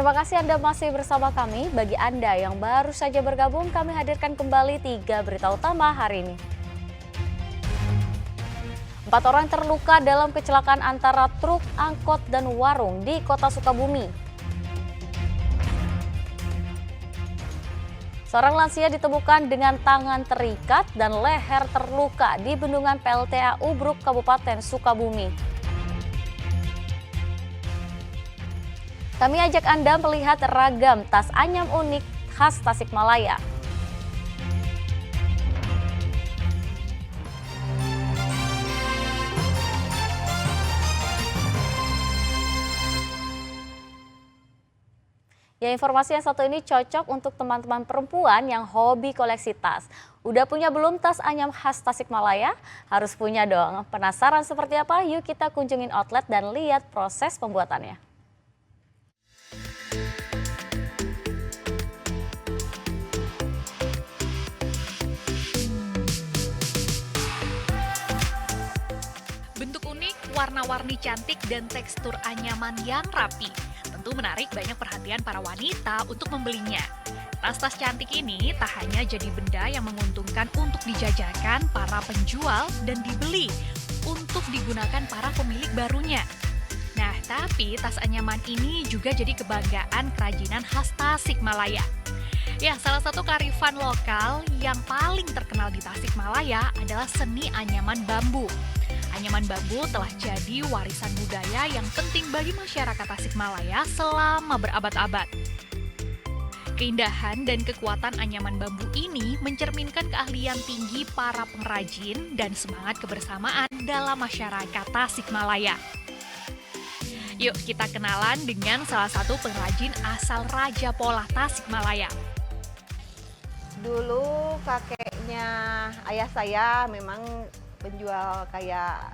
Terima kasih Anda masih bersama kami. Bagi Anda yang baru saja bergabung, kami hadirkan kembali 3 berita utama hari ini. 4 orang terluka dalam kecelakaan antara truk, angkot, dan warung di Kota Sukabumi. Seorang lansia ditemukan dengan tangan terikat dan leher terluka di bendungan PLTA Ubruk, Kabupaten Sukabumi. Kami ajak Anda melihat ragam tas anyam unik khas Tasikmalaya. Ya, informasi yang satu ini cocok untuk teman-teman perempuan yang hobi koleksi tas. Udah punya belum tas anyam khas Tasikmalaya? Harus punya dong. Penasaran seperti apa? Yuk kita kunjungin outlet dan lihat proses pembuatannya. Bentuk unik, warna-warni cantik, dan tekstur anyaman yang rapi. Tentu menarik banyak perhatian para wanita untuk membelinya. Tas-tas cantik ini tak hanya jadi benda yang menguntungkan untuk dijajakan para penjual dan dibeli untuk digunakan para pemilik barunya. Nah, tapi tas anyaman ini juga jadi kebanggaan kerajinan khas Tasikmalaya. Ya, salah satu kearifan lokal yang paling terkenal di Tasikmalaya adalah seni anyaman bambu. Anyaman bambu telah jadi warisan budaya yang penting bagi masyarakat Tasikmalaya selama berabad-abad. Keindahan dan kekuatan anyaman bambu ini mencerminkan keahlian tinggi para pengrajin dan semangat kebersamaan dalam masyarakat Tasikmalaya. Yuk kita kenalan dengan salah satu pengrajin asal Raja Polah, Tasikmalaya. Dulu kakeknya ayah saya memang penjual kayak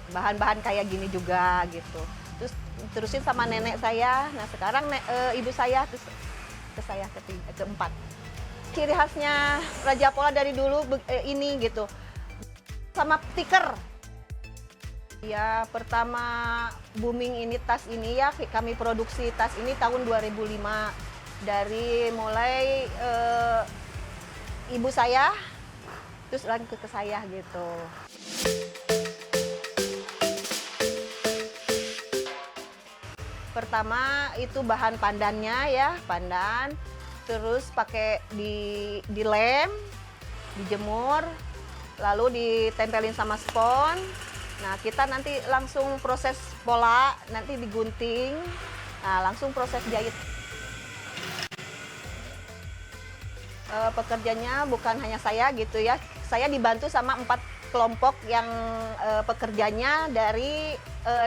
bahan-bahan kayak gini juga gitu. Terus terusin sama nenek saya. Nah sekarang ibu saya terus ke saya keempat. Ciri khasnya Raja Polah dari dulu ini gitu. Sama stiker. Ya pertama booming ini tas ini ya kami produksi tas ini tahun 2005 dari mulai ibu saya terus lanjut ke saya gitu. Pertama itu bahan pandannya ya, pandan. Terus pakai dilem, dijemur, lalu ditempelin sama spons. Nah, kita nanti langsung proses pola, nanti digunting. Nah, langsung proses jahit. Pekerjanya bukan hanya saya gitu ya. Saya dibantu sama 4 kelompok yang pekerjanya dari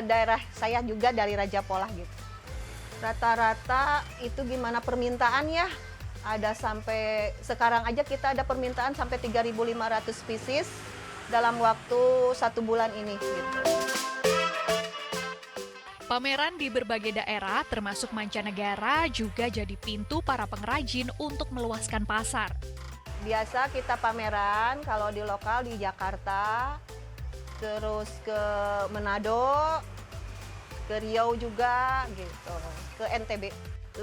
daerah saya juga dari Raja Polah gitu. Rata-rata itu gimana permintaan ya? Ada sampai sekarang aja kita ada permintaan sampai 3.500 pieces dalam waktu 1 bulan ini gitu. Pameran di berbagai daerah termasuk mancanegara juga jadi pintu para pengrajin untuk meluaskan pasar. Biasa kita pameran kalau di lokal di Jakarta, terus ke Manado, ke Riau juga gitu, ke NTB.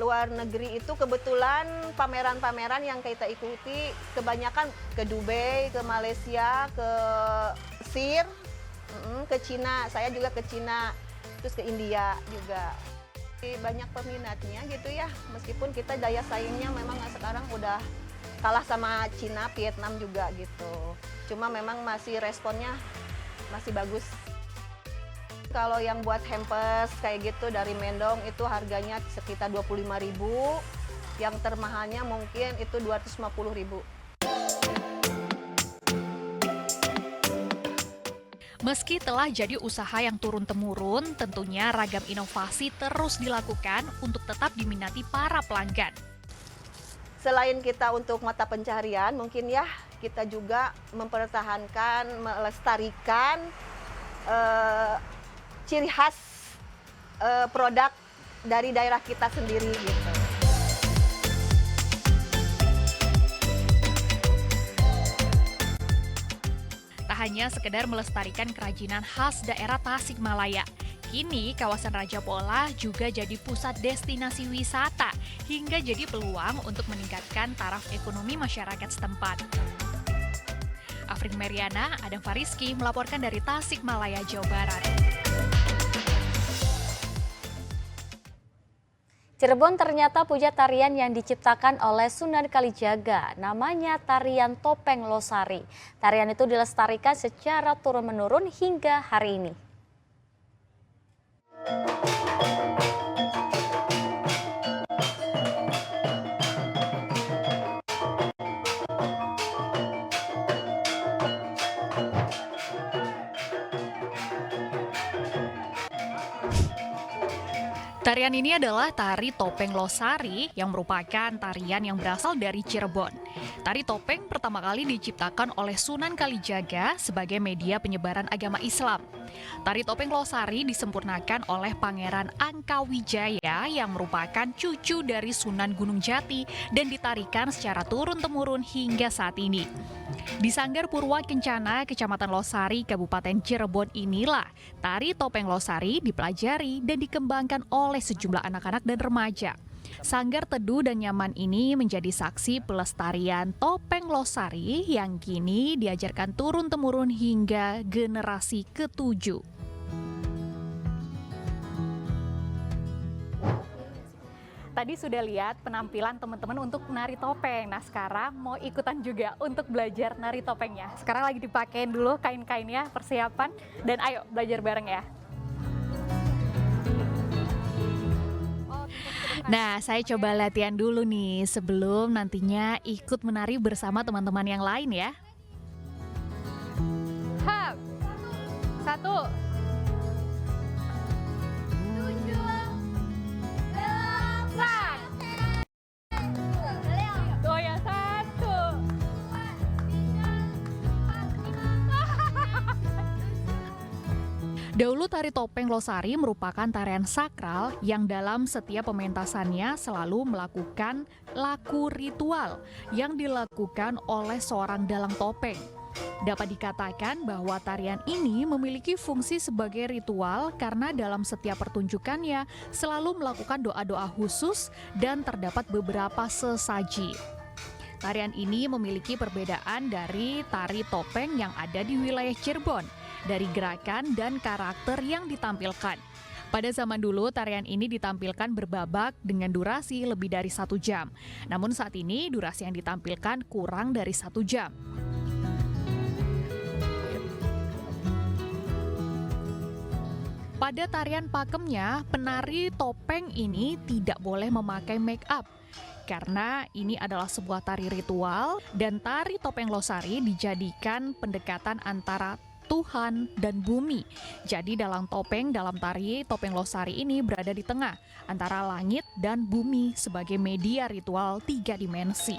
Luar negeri itu kebetulan pameran-pameran yang kita ikuti kebanyakan ke Dubai, ke Malaysia, ke Mesir, ke Cina. Saya juga ke Cina, terus ke India juga. Banyak peminatnya gitu ya, meskipun kita daya saingnya memang sekarang udah kalah sama Cina, Vietnam juga gitu. Cuma memang masih responnya masih bagus. Kalau yang buat hampers kayak gitu dari Mendong itu harganya sekitar 25.000. Yang termahalnya mungkin itu 250.000. Meski telah jadi usaha yang turun-temurun, tentunya ragam inovasi terus dilakukan untuk tetap diminati para pelanggan. Selain kita untuk mata pencaharian, mungkin ya kita juga mempertahankan, melestarikan ciri khas produk dari daerah kita sendiri gitu. Tak hanya sekedar melestarikan kerajinan khas daerah Tasikmalaya, Kini, kawasan Raja Pola juga jadi pusat destinasi wisata hingga jadi peluang untuk meningkatkan taraf ekonomi masyarakat setempat. Afrin Meriana, Adam Fariski melaporkan dari Tasikmalaya, Jawa Barat. Cirebon ternyata punya tarian yang diciptakan oleh Sunan Kalijaga, namanya tarian Topeng Losari. Tarian itu dilestarikan secara turun-menurun hingga hari ini. Tarian ini adalah tari Topeng Losari yang merupakan tarian yang berasal dari Cirebon. Tari topeng pertama kali diciptakan oleh Sunan Kalijaga sebagai media penyebaran agama Islam. Tari Topeng Losari disempurnakan oleh Pangeran Angkawijaya yang merupakan cucu dari Sunan Gunung Jati dan ditarikan secara turun-temurun hingga saat ini. Di Sanggar Purwa Kencana, Kecamatan Losari, Kabupaten Cirebon inilah tari Topeng Losari dipelajari dan dikembangkan oleh sejumlah anak-anak dan remaja. Sanggar teduh dan nyaman ini menjadi saksi pelestarian Topeng Losari yang kini diajarkan turun-temurun hingga generasi ke-7. Tadi sudah lihat penampilan teman-teman untuk nari topeng. Nah sekarang mau ikutan juga untuk belajar nari topengnya. Sekarang lagi dipakein dulu kain-kainnya, persiapan. Dan ayo belajar bareng ya. Nah, saya coba latihan dulu nih sebelum nantinya ikut menari bersama teman-teman yang lain ya. Hap, 1, 7, 8. Oh ya, 1. Dahulu tari Topeng Losari merupakan tarian sakral yang dalam setiap pementasannya selalu melakukan laku ritual yang dilakukan oleh seorang dalang topeng. Dapat dikatakan bahwa tarian ini memiliki fungsi sebagai ritual karena dalam setiap pertunjukannya selalu melakukan doa-doa khusus dan terdapat beberapa sesaji. Tarian ini memiliki perbedaan dari tari topeng yang ada di wilayah Cirebon, dari gerakan dan karakter yang ditampilkan. Pada zaman dulu, tarian ini ditampilkan berbabak dengan durasi lebih dari 1 jam. Namun saat ini, durasi yang ditampilkan kurang dari 1 jam. Pada tarian pakemnya, penari topeng ini tidak boleh memakai make up. Karena ini adalah sebuah tari ritual dan tari Topeng Losari dijadikan pendekatan antara Tuhan dan bumi. Jadi dalam tari Topeng Losari ini berada di tengah antara langit dan bumi sebagai media ritual 3 dimensi.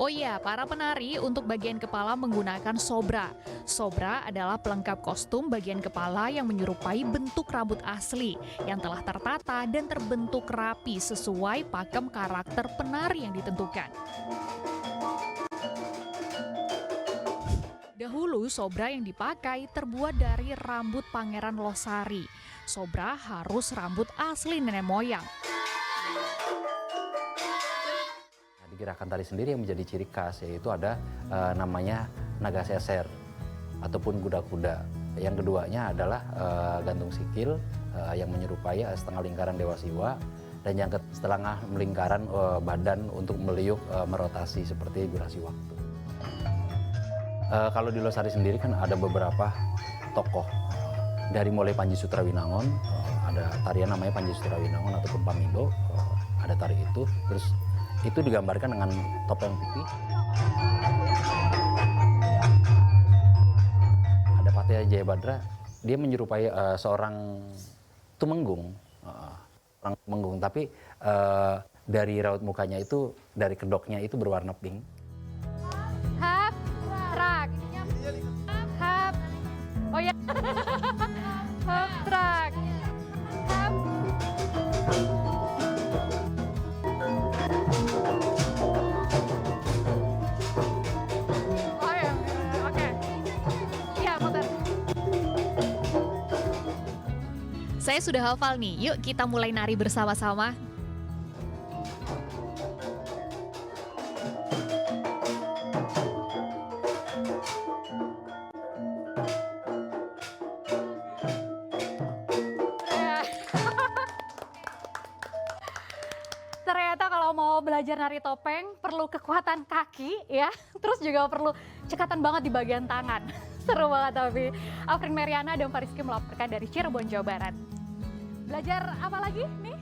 Oh iya, para penari untuk bagian kepala menggunakan sobra. Sobra adalah pelengkap kostum bagian kepala yang menyerupai bentuk rambut asli yang telah tertata dan terbentuk rapi sesuai pakem karakter penari yang ditentukan. Dahulu sobra yang dipakai terbuat dari rambut Pangeran Losari. Sobra harus rambut asli nenek moyang. Gerakan tari sendiri yang menjadi ciri khas yaitu ada namanya naga seser ataupun kuda-kuda. Yang keduanya adalah gantung sikil yang menyerupai setengah lingkaran Dewa Siwa dan yang setengah lingkaran badan untuk meliuk merotasi seperti durasi waktu. Kalau di Losari sendiri kan ada beberapa tokoh dari mulai Panji Sutrawinangun, ada tarian namanya Panji Sutrawinangun ataupun Pamindo, ada tari itu, terus itu digambarkan dengan topeng putih. Ada Patih Jayabadra, dia menyerupai seorang tumenggung, orang tumenggung, tapi dari raut mukanya itu, dari kedoknya itu berwarna pink. Hap, trak. Hap. Oh ya. Hap, trak. Hap. Oh ya, oke. Saya sudah hafal nih, yuk kita mulai nari bersama-sama. Ternyata kalau mau belajar nari topeng perlu kekuatan kaki ya, terus juga perlu cekatan banget di bagian tangan. Seru banget tapi. Afrin Meriana dan Fariski melaporkan dari Cirebon, Jawa Barat. Belajar apa lagi nih?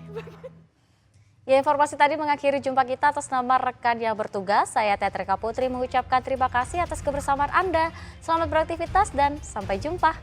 Ya, informasi tadi mengakhiri jumpa kita. Atas nama rekan yang bertugas, saya Tetrika Putri mengucapkan terima kasih atas kebersamaan Anda. Selamat beraktivitas dan sampai jumpa.